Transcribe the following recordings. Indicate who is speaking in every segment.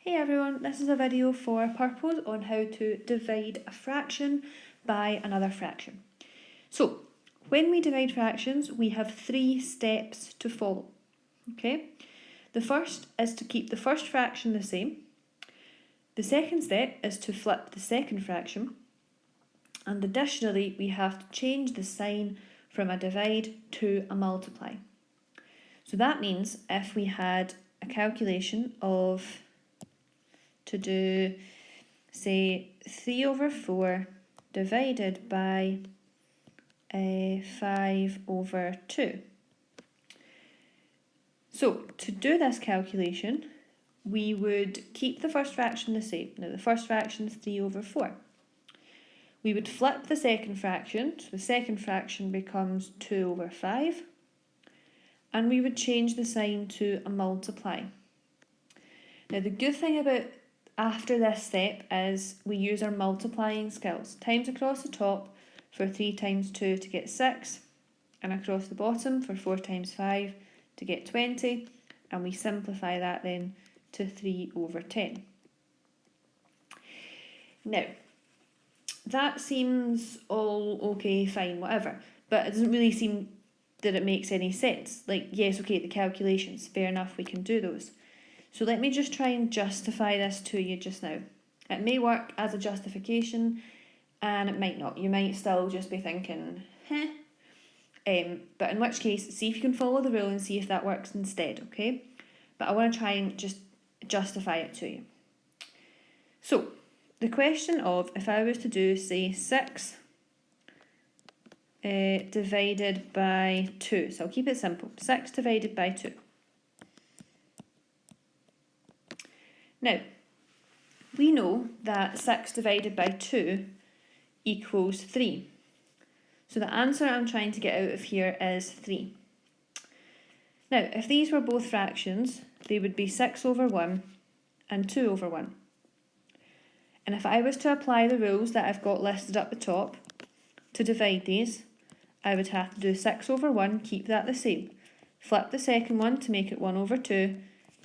Speaker 1: Hey everyone, this is a video for purpose on how to divide a fraction by another fraction. So, when we divide fractions, we have 3 steps to follow. Okay? The first is to keep the first fraction the same. The second step is to flip the second fraction. And additionally, we have to change the sign from a divide to a multiply. So that means if we had a calculation of to do, say, 3 over 4 divided by 5 over 2. So, to do this calculation, we would keep the first fraction the same. Now, the first fraction is 3 over 4. We would flip the second fraction, so the second fraction becomes 2 over 5. And we would change the sign to a multiply. Now, the good thing about after this step is we use our multiplying skills. Times across the top for 3 times 2 to get 6, and across the bottom for 4 times 5 to get 20, and we simplify that then to 3 over 10. Now, that seems all okay, fine, whatever, but it doesn't really seem that it makes any sense. Like, yes, okay, the calculations, fair enough, we can do those. So let me just try and justify this to you just now. It may work as a justification and it might not. You might still just be thinking, but in which case, see if you can follow the rule and see if that works instead, okay? But I want to try and just justify it to you. So, the question of if I was to do, say, 6 divided by 2. So I'll keep it simple. 6 divided by 2. Now, we know that 6 divided by 2 equals 3. So the answer I'm trying to get out of here is 3. Now, if these were both fractions, they would be 6 over 1 and 2 over 1. And if I was to apply the rules that I've got listed up the top to divide these, I would have to do 6 over 1, keep that the same. Flip the second one to make it 1 over 2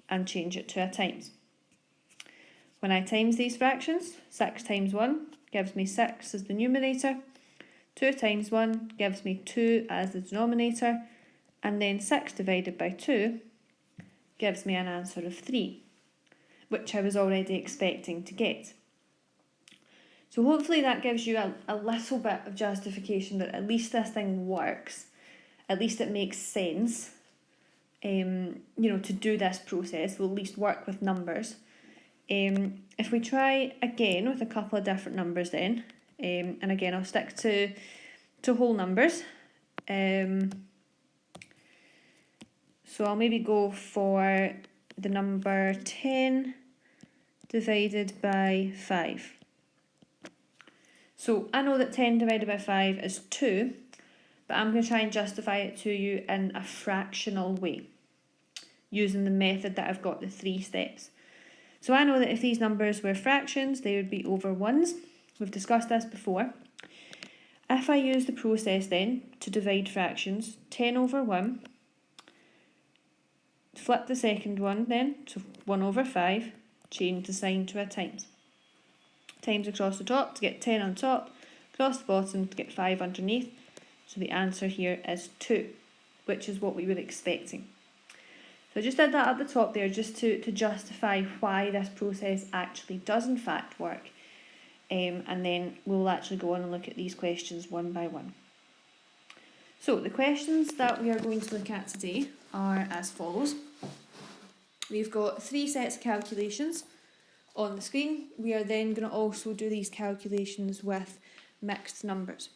Speaker 1: and change it to a times. When I times these fractions, 6 times 1 gives me 6 as the numerator, 2 times 1 gives me 2 as the denominator, and then 6 divided by 2 gives me an answer of 3, which I was already expecting to get. So hopefully that gives you a little bit of justification that at least this thing works, at least it makes sense, to do this process. We'll at least work with numbers. If we try again with a couple of different numbers then, and again I'll stick to whole numbers. So I'll maybe go for the number 10 divided by 5. So I know that 10 divided by 5 is 2, but I'm going to try and justify it to you in a fractional way, using the method that I've got the 3 steps. So I know that if these numbers were fractions, they would be over 1s. We've discussed this before. If I use the process then to divide fractions, 10 over 1, flip the second one then to 1 over 5, change the sign to a times. Times across the top to get 10 on top, across the bottom to get 5 underneath. So the answer here is 2, which is what we were expecting. So I just did that at the top there just to justify why this process actually does in fact work. And then we'll actually go on and look at these questions one by one. So the questions that we are going to look at today are as follows. We've got 3 sets of calculations on the screen. We are then going to also do these calculations with mixed numbers.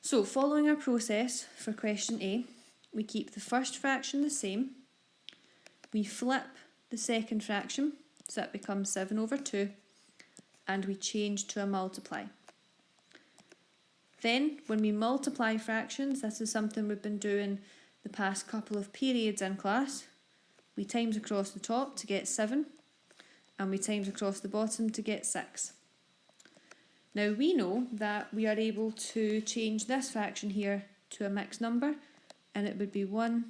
Speaker 1: So following our process for question A, we keep the first fraction the same, we flip the second fraction, so that becomes 7 over 2, and we change to a multiply. Then, when we multiply fractions, this is something we've been doing the past couple of periods in class, we times across the top to get 7, and we times across the bottom to get 6. Now we know that we are able to change this fraction here to a mixed number, and it would be 1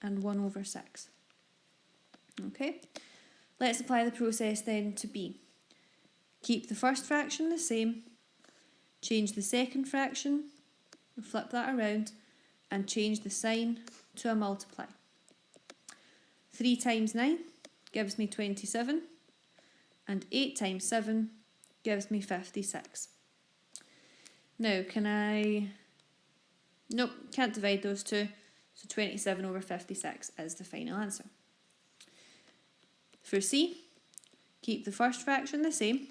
Speaker 1: and 1 over 6. Okay, Let's apply the process then to b. Keep the first fraction the same, change the second fraction, flip that around, and change the sign to a multiply. 3 times 9 gives me 27, and 8 times 7 gives me 56. Now, nope, can't divide those two, so 27 over 56 is the final answer. For C, keep the first fraction the same,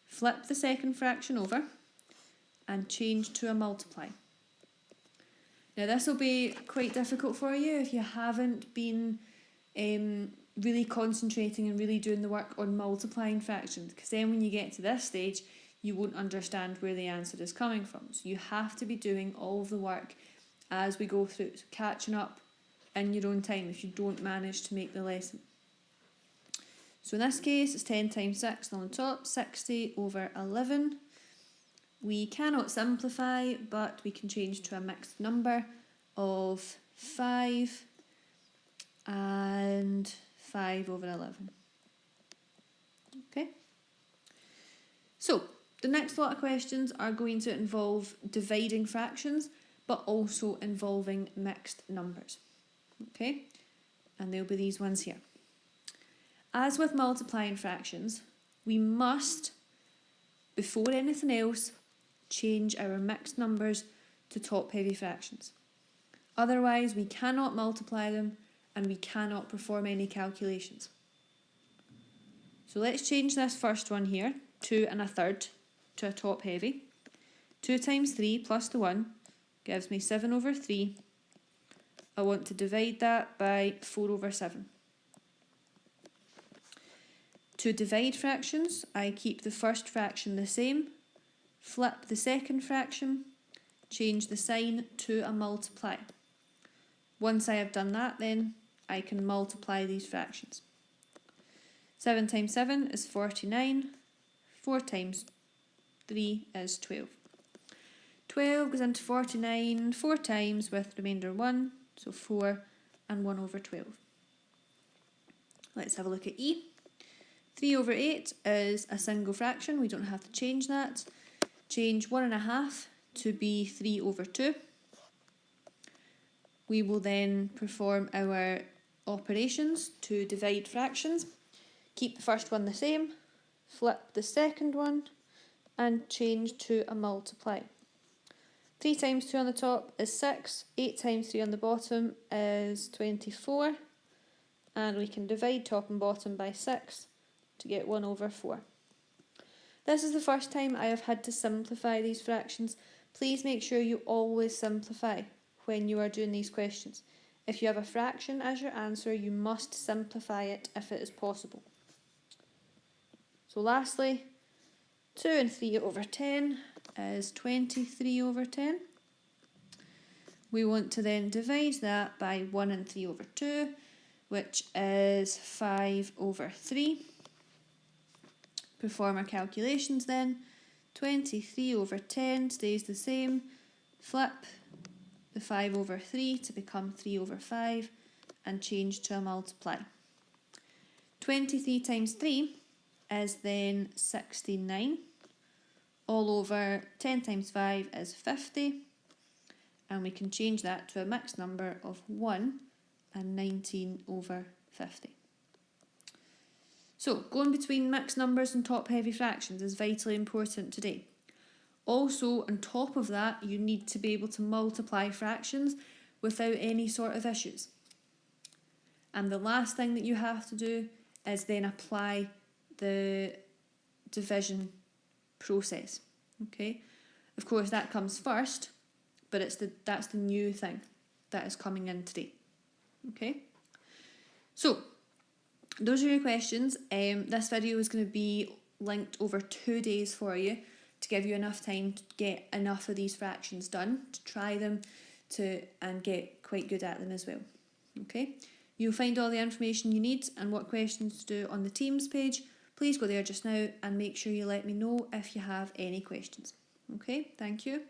Speaker 1: flip the second fraction over, and change to a multiply. Now this will be quite difficult for you if you haven't been really concentrating and really doing the work on multiplying fractions, because then when you get to this stage you won't understand where the answer is coming from. So you have to be doing all of the work as we go through, so catching up in your own time if you don't manage to make the lesson. So in this case it's 10 times 6 on the top, 60 over 11. We cannot simplify, but we can change to a mixed number of 5 and 5 over 11. Okay. So the next lot of questions are going to involve dividing fractions, but also involving mixed numbers. Okay, and there'll be these ones here. As with multiplying fractions, we must, before anything else, change our mixed numbers to top-heavy fractions. Otherwise, we cannot multiply them and we cannot perform any calculations. So let's change this first one here, 2 1/3, to a top-heavy. 2 times 3 plus the 1 gives me 7 over 3. I want to divide that by 4 over 7. To divide fractions, I keep the first fraction the same, flip the second fraction, change the sign to a multiply. Once I have done that, then I can multiply these fractions. 7 times 7 is 49, 4 times 3 is 12. 12 goes into 49 4 times with remainder 1, so 4 and 1 over 12. Let's have a look at E. 3 over 8 is a single fraction, we don't have to change that. Change 1 1/2 to be 3 over 2. We will then perform our operations to divide fractions. Keep the first one the same, flip the second one, and change to a multiply. 3 times 2 on the top is 6, 8 times 3 on the bottom is 24, and we can divide top and bottom by 6 to get 1 over 4. This is the first time I have had to simplify these fractions. Please make sure you always simplify when you are doing these questions. If you have a fraction as your answer, you must simplify it if it is possible. So lastly, 2 and 3 over 10 is 23 over 10. We want to then divide that by 1 and 3 over 2, which is 5 over 3. Perform our calculations then. 23 over 10 stays the same. Flip the 5 over 3 to become 3 over 5 and change to a multiply. 23 times 3 is then 69. All over 10 times 5 is 50. And we can change that to a mixed number of 1 and 19 over 50. So, going between mixed numbers and top-heavy fractions is vitally important today. Also, on top of that, you need to be able to multiply fractions without any sort of issues. And the last thing that you have to do is then apply the division process. Okay? Of course, that comes first, but that's the new thing that is coming in today. Okay? So, those are your questions. This video is going to be linked over 2 days for you to give you enough time to get enough of these fractions done, to try them and get quite good at them as well. Okay, you'll find all the information you need and what questions to do on the Teams page. Please go there just now and make sure you let me know if you have any questions. Okay, thank you.